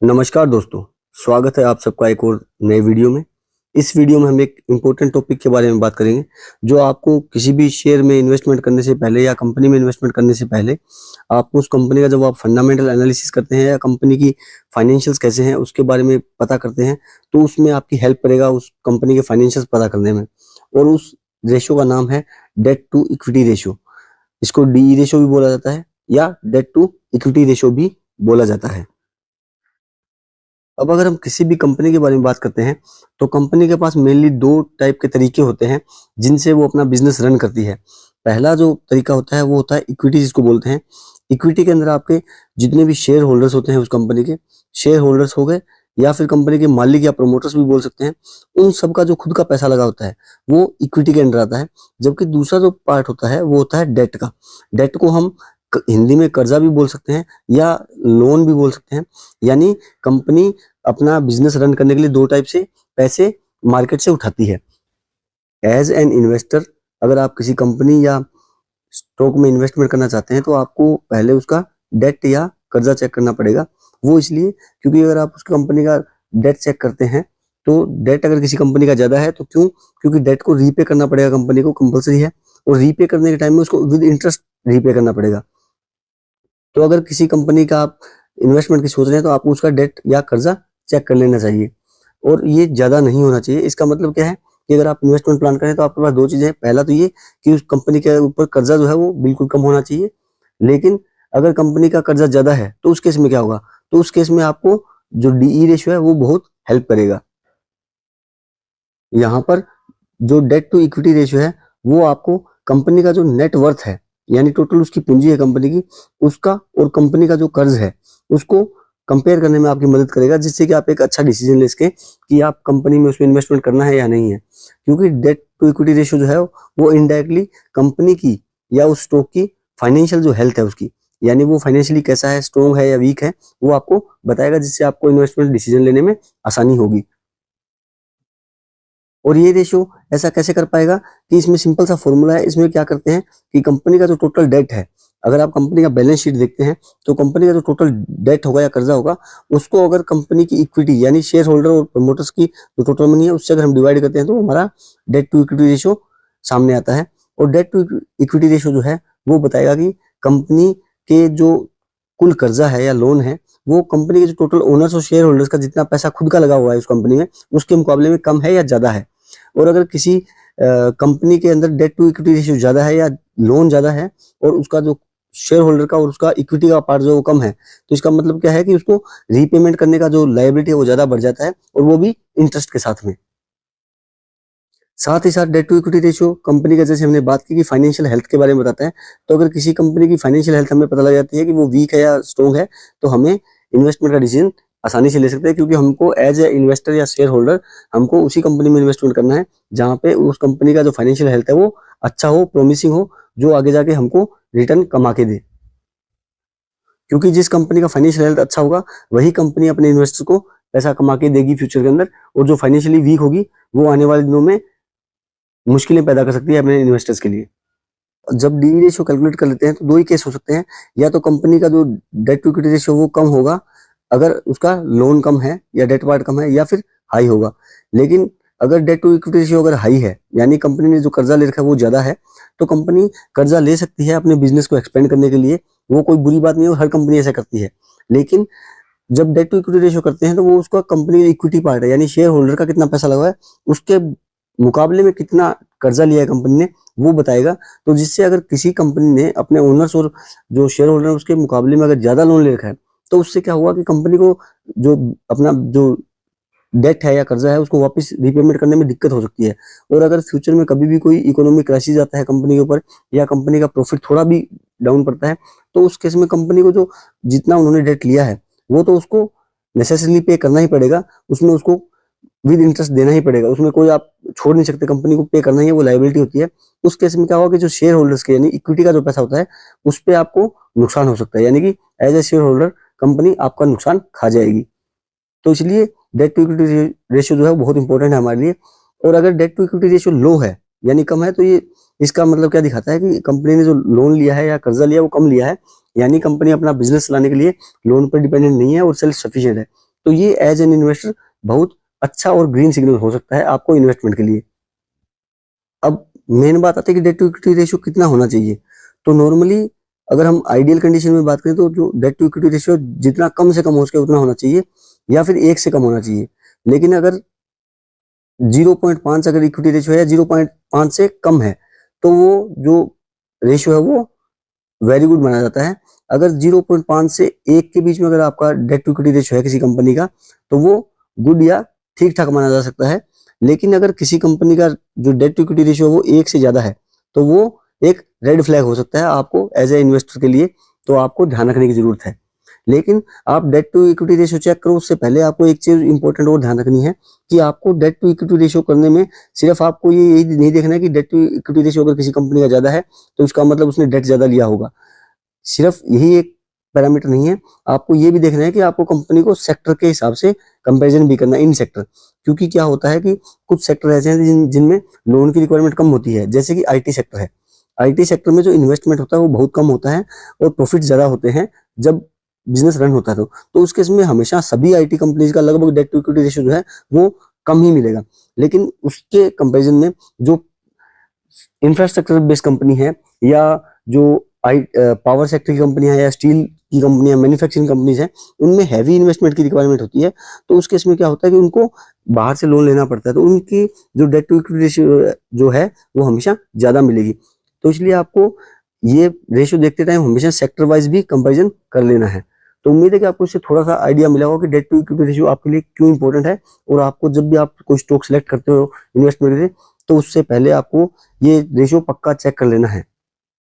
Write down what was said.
नमस्कार दोस्तों, स्वागत है आप सबका एक और नए वीडियो में। इस वीडियो में हम एक इम्पोर्टेंट टॉपिक के बारे में बात करेंगे, जो आपको किसी भी शेयर में इन्वेस्टमेंट करने से पहले या कंपनी में इन्वेस्टमेंट करने से पहले आपको उस कंपनी का जब आप फंडामेंटल एनालिसिस करते हैं या कंपनी की फाइनेंशियल्स कैसे हैं उसके बारे में पता करते हैं, तो उसमें आपकी हेल्प करेगा उस कंपनी के फाइनेंशियल्स पता करने में। और उस रेशियो का नाम है डेट टू इक्विटी रेशियो। इसको डीई रेशियो भी बोला जाता है या डेट टू इक्विटी रेशियो भी बोला जाता है। अब अगर हम किसी भी कंपनी के बारे में बात करते हैं, तो कंपनी के पास मेनली दो टाइप के तरीके होते हैं जिनसे वो अपना बिजनेस रन करती है। पहला जो तरीका होता है वो होता है इक्विटी, जिसको बोलते हैं। इक्विटी के अंदर आपके जितने भी शेयर होल्डर्स होते हैं उस कंपनी के, शेयर होल्डर्स हो गए या फिर कंपनी के मालिक या प्रोमोटर्स भी बोल सकते हैं, उन सबका जो खुद का पैसा लगा होता है वो इक्विटी के अंदर आता है। जबकि दूसरा जो पार्ट होता है वो होता है डेट का। डेट को हम हिंदी में कर्जा भी बोल सकते हैं या लोन भी बोल सकते हैं। यानी कंपनी अपना बिजनेस रन करने के लिए दो टाइप से पैसे मार्केट से उठाती है। एज एन इन्वेस्टर, अगर आप किसी कंपनी या स्टॉक में इन्वेस्टमेंट करना चाहते हैं तो आपको पहले उसका डेट या कर्जा चेक करना पड़ेगा। वो इसलिए क्योंकि अगर आप उस कंपनी का डेट चेक करते हैं तो डेट अगर किसी कंपनी का ज्यादा है तो क्यों, क्योंकि डेट को रीपे करना पड़ेगा, कंपनी को कंपलसरी है। और रीपे करने के टाइम में उसको विद इंटरेस्ट रीपे करना पड़ेगा। तो अगर किसी कंपनी का आप इन्वेस्टमेंट की सोच रहे हैं तो आपको उसका डेट या कर्जा चेक कर लेना चाहिए, और ये ज्यादा नहीं होना चाहिए। इसका मतलब क्या है कि अगर आप इन्वेस्टमेंट प्लान करें तो आपके पास दो चीजें हैं। पहला तो ये कि उस कंपनी के ऊपर कर्जा जो है वो बिल्कुल कम होना चाहिए। लेकिन अगर कंपनी का कर्जा ज्यादा है तो उस केस में क्या होगा, तो उस केस में आपको जो डीई रेशियो है वो बहुत हेल्प करेगा। यहाँ पर जो डेट टू इक्विटी रेशियो है वो आपको कंपनी का जो नेट वर्थ है, यानी टोटल उसकी पूंजी है कंपनी की, उसका और कंपनी का जो कर्ज है उसको कंपेयर करने में आपकी मदद करेगा, जिससे कि आप एक अच्छा डिसीजन ले सकें कि आप कंपनी में उसमें इन्वेस्टमेंट करना है या नहीं है। क्योंकि डेट टू इक्विटी रेशियो जो है वो इनडायरेक्टली कंपनी की या उस स्टॉक की फाइनेंशियल जो हेल्थ है उसकी, यानी वो फाइनेंशियली कैसा है, स्ट्रॉन्ग है या वीक है, वो आपको बताएगा, जिससे आपको इन्वेस्टमेंट डिसीजन लेने में आसानी होगी। और ये रेशियो ऐसा कैसे कर पाएगा कि इसमें सिंपल सा फॉर्मूला है। इसमें क्या करते हैं कि कंपनी का जो टोटल डेट है, अगर आप कंपनी का बैलेंस शीट देखते हैं तो कंपनी का जो टोटल डेट होगा या कर्जा होगा, उसको अगर कंपनी की इक्विटी यानी शेयर होल्डर और प्रमोटर्स की जो टोटल मनी है उससे अगर हम डिवाइड करते हैं तो हमारा डेट टू इक्विटी रेशियो सामने आता है। और डेट टू इक्विटी रेशियो जो है वो बताएगा कि कंपनी के जो कुल कर्जा है या लोन है वो कंपनी के जो टोटल ओनर्स और शेयर होल्डर्स का जितना पैसा खुद का लगा हुआ है उस कंपनी में उसके मुकाबले में कम है या ज्यादा है। और अगर किसी कंपनी के अंदर डेट टू इक्विटी रेशियो ज्यादा है या लोन ज्यादा है और उसका जो शेयर होल्डर का और उसका इक्विटी का पार्ट जो है वो कम है, तो इसका मतलब क्या है कि उसको रीपेमेंट करने का जो लायबिलिटी है वो ज्यादा बढ़ जाता है, और वो भी इंटरेस्ट के साथ में। साथ ही साथ debt to equity ratio company का, जैसे हमने बात की कि फाइनेंशियल हेल्थ के बारे में बताता है, तो अगर किसी कंपनी की फाइनेंशियल हेल्थ हमें पता लग जाती है कि वो वीक है या स्ट्रॉन्ग है, तो हमें इन्वेस्टमेंट का डिसीजन आसानी से ले सकते हैं। क्योंकि हमको एज ए इन्वेस्टर या शेयर होल्डर हमको उसी कंपनी में इन्वेस्टमेंट करना है जहाँ पे उस कंपनी का जो फाइनेंशियल हेल्थ है वो अच्छा हो, प्रोमिसिंग हो, जो आगे जाके हमको रिटर्न कमा के दे। क्योंकि जिस कंपनी का फाइनेंशियल हेल्थ अच्छा होगा वही कंपनी अपने इन्वेस्टर को पैसा कमा के देगी फ्यूचर के अंदर, और जो फाइनेंशियली वीक होगी वो आने वाले दिनों में मुश्किलें पैदा कर सकती है अपने इन्वेस्टर्स के लिए। जब डी रेशियो कैलकुलेट कर लेते हैं तो दो ही केस हो सकते हैं, या तो कंपनी का जो डेट टू इक्विटी रेशियो वो कम होगा अगर उसका लोन कम है या डेट पार्ट कम है, या फिर हाई होगा। लेकिन अगर डेट टू इक्विटी रेशियो अगर हाई है यानी कंपनी ने जो कर्जा ले रखा है वो ज्यादा है, तो कंपनी कर्जा ले सकती है अपने बिजनेस को एक्सपेंड करने के लिए। वो कोई बुरी बात नहीं है और हर कंपनी ऐसा करती है। लेकिन जब डेट टू इक्विटी रेशियो करते हैं तो वो उसका कंपनी इक्विटी पार्ट है यानी शेयर होल्डर का कितना पैसा लगा है उसके मुकाबले में कितना कर्जा लिया है कंपनी ने वो बताएगा। तो जिससे अगर किसी कंपनी ने अपने ओनर्स और जो शेयर होल्डर है उसके मुकाबले में अगर ज्यादा लोन ले रखा है, तो उससे क्या हुआ कि कंपनी को जो अपना जो डेट है या कर्जा है उसको वापस रीपेमेंट करने में दिक्कत हो सकती है। और अगर फ्यूचर में कभी भी कोई इकोनॉमिक क्राइसिस आता है कंपनी के ऊपर, या कंपनी का प्रॉफिट थोड़ा भी डाउन पड़ता है, तो उस केस में कंपनी को जो जितना उन्होंने डेट लिया है वो तो उसको नेसेसरली पे करना ही पड़ेगा, उसमें उसको विद इंटरेस्ट देना ही पड़ेगा, उसमें कोई आप छोड़ नहीं सकते, कंपनी को पे करना ही है, वो लायबिलिटी होती है। उस केस में क्या होगा कि जो शेयर होल्डर्स के यानी इक्विटी का जो पैसा होता है उस पर आपको नुकसान हो सकता है, यानी कि as a shareholder company आपका नुकसान खा जाएगी। तो इसलिए डेट टू इक्विटी रेशियो जो है वो बहुत इंपॉर्टेंट है हमारे लिए। और अगर डेट टू इक्विटी रेशियो लो है यानी कम है, तो ये इसका मतलब क्या दिखाता है कि कंपनी ने जो लोन लिया है या कर्जा लिया वो कम लिया है, यानी कंपनी अपना बिजनेस चलाने के लिए लोन पर डिपेंडेंट नहीं है और सेल्फ सफिशिएंट है। तो ये एज एन इन्वेस्टर बहुत अच्छा और ग्रीन सिग्नल हो सकता है आपको इन्वेस्टमेंट के लिए। अब मेन बात आती है कि डेट टू इक्विटी रेशियो कितना होना चाहिए। तो नॉर्मली अगर हम आइडियल कंडीशन में बात करें तो जो डेट टू इक्विटी रेशियो जितना कम से कम हो सके उतना होना चाहिए, या फिर 1 से कम होना चाहिए। लेकिन अगर 0.5 अगर इक्विटी रेशियो है या 0.5 से कम है तो वो जो रेशियो है वो वेरी गुड माना जाता है। अगर 0.5 से 1 के बीच में अगर आपका डेट टू इक्विटी रेशियो है किसी कंपनी का तो वो गुड या ठीक ठाक माना जा सकता है। लेकिन अगर किसी कंपनी का जो डेट टू इक्विटी रेशियो है वो 1 से ज्यादा है तो वो एक रेड फ्लैग हो सकता है आपको एज ए इन्वेस्टर के लिए, तो आपको ध्यान रखने की जरूरत है। लेकिन आप debt to equity ratio check करो उससे पहले आपको एक चीज इंपॉर्टेंट और ध्यान रखनी है कि आपको डेट टू इक्विटी रेशियो करने में सिर्फ आपको ये यही नहीं देखना है कि डेट टू इक्विटी रेशियो अगर किसी कंपनी का ज्यादा है तो इसका मतलब उसने डेट ज्यादा लिया होगा। सिर्फ यही एक पैरामीटर नहीं है, आपको ये भी देखना है कि आपको कंपनी को सेक्टर के हिसाब से कंपैरिजन भी करना है इन सेक्टर। क्योंकि क्या होता है कि कुछ सेक्टर ऐसे हैं जिनमें लोन की रिक्वायरमेंट कम होती है, जैसे कि आईटी सेक्टर है। आईटी सेक्टर में जो इन्वेस्टमेंट होता है वो बहुत कम होता है और प्रॉफिट ज्यादा होते हैं जब बिजनेस रन होता है। तो उस केस में हमेशा सभी आईटी कंपनीज का लगभग डेट टू इक्विटी रेशियो जो है वो कम ही मिलेगा। लेकिन उसके कंपैरिजन में जो इंफ्रास्ट्रक्चर बेस्ड कंपनी है या जो पावर सेक्टर की कंपनी है या स्टील की कंपनियां मैन्युफैक्चरिंग कंपनीज हैं उनमें हैवी इन्वेस्टमेंट की रिक्वायरमेंट होती है। तो उस केस में क्या होता है कि उनको बाहर से लोन लेना पड़ता है, तो उनकी जो डेट टू इक्विटी रेशियो जो है वो हमेशा ज्यादा मिलेगी। तो इसलिए आपको ये रेशियो देखते टाइम हमेशा सेक्टर वाइज भी कंपैरिजन कर लेना है। तो उम्मीद है कि आपको इससे थोड़ा सा आइडिया मिला होगा कि डेट टू इक्विटी रेशियो आपके लिए क्यों इंपॉर्टेंट है, और आपको जब भी आप कोई स्टॉक सेलेक्ट करते हो इन्वेस्टमेंट के लिए तो उससे पहले आपको ये रेशियो पक्का चेक कर लेना है।